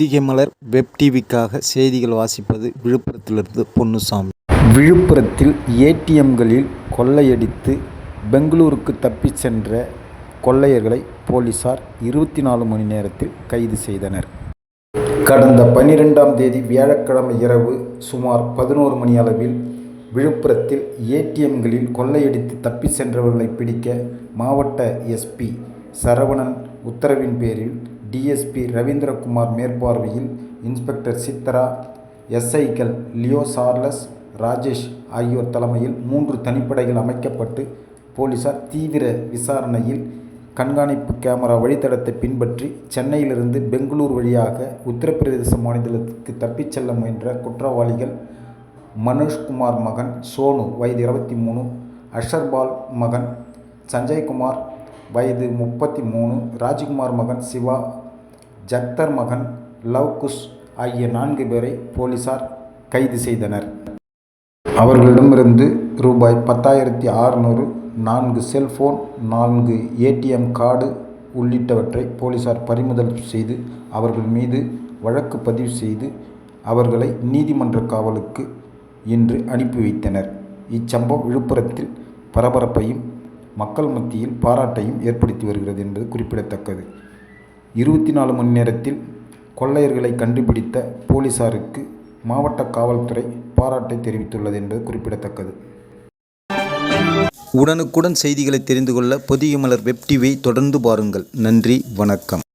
பொதிகை மலர் web டிவிக்காக செய்திகள் வாசிப்பது விழுப்புரத்திலிருந்து பொன்னுசாமி. விழுப்புரத்தில் ஏடிஎம்களில் கொள்ளையடித்து பெங்களூருக்கு தப்பிச் சென்ற கொள்ளையர்களை போலீசார் 24 மணி நேரத்தில் கைது செய்தனர். கடந்த 12ஆம் தேதி வியாழக்கிழமை இரவு சுமார் 11 மணி அளவில் விழுப்புரத்தில் ஏடிஎம்களில் கொள்ளையடித்து தப்பிச் சென்றவர்களை பிடிக்க மாவட்ட எஸ்பி சரவணன் உத்தரவின் பேரில் டிஎஸ்பி ரவீந்திரகுமார் மேற்பார்வையில் இன்ஸ்பெக்டர் சித்ரா, எஸ்ஐக்கள் லியோ சார்லஸ், ராஜேஷ் ஆகியோர் தலைமையில் 3 தனிப்படைகள் அமைக்கப்பட்டு போலீசார் தீவிர விசாரணையில் கண்காணிப்பு கேமரா வழித்தடத்தை பின்பற்றி சென்னையிலிருந்து பெங்களூர் வழியாக உத்தரப்பிரதேச மாநிலத்துக்கு தப்பிச் செல்ல முயன்ற குற்றவாளிகள் மனோஜ்குமார் மகன் சோனு வயது 23, அஷர்பால் மகன் சஞ்சய்குமார் வயது 33, ராஜ்குமார் மகன் சிவா, ஜக்தர் மகன் லவ்குஷ் ஆகிய 4 பேரை போலீசார் கைது செய்தனர். அவர்களிடமிருந்து ரூபாய் 10,600, 4 செல்போன், 4 ஏடிஎம் கார்டு உள்ளிட்டவற்றை போலீசார் பறிமுதல் செய்து அவர்கள் மீது வழக்கு பதிவு செய்து அவர்களை நீதிமன்ற காவலுக்கு இன்று அனுப்பி வைத்தனர். இச்சம்பவம் விழுப்புரத்தில் பரபரப்பையும் மக்கள் மத்தியில் பாராட்டையும் ஏற்படுத்தி வருகிறது என்பது குறிப்பிடத்தக்கது. 24 மணி நேரத்தில் கொள்ளையர்களை கண்டுபிடித்த போலீசாருக்கு மாவட்ட காவல்துறை பாராட்டை தெரிவித்துள்ளது என்பது குறிப்பிடத்தக்கது. உடனுக்குடன் செய்திகளை தெரிந்து கொள்ள பொதிகை மலர் வெப் டிவியை தொடர்ந்து பாருங்கள். நன்றி, வணக்கம்.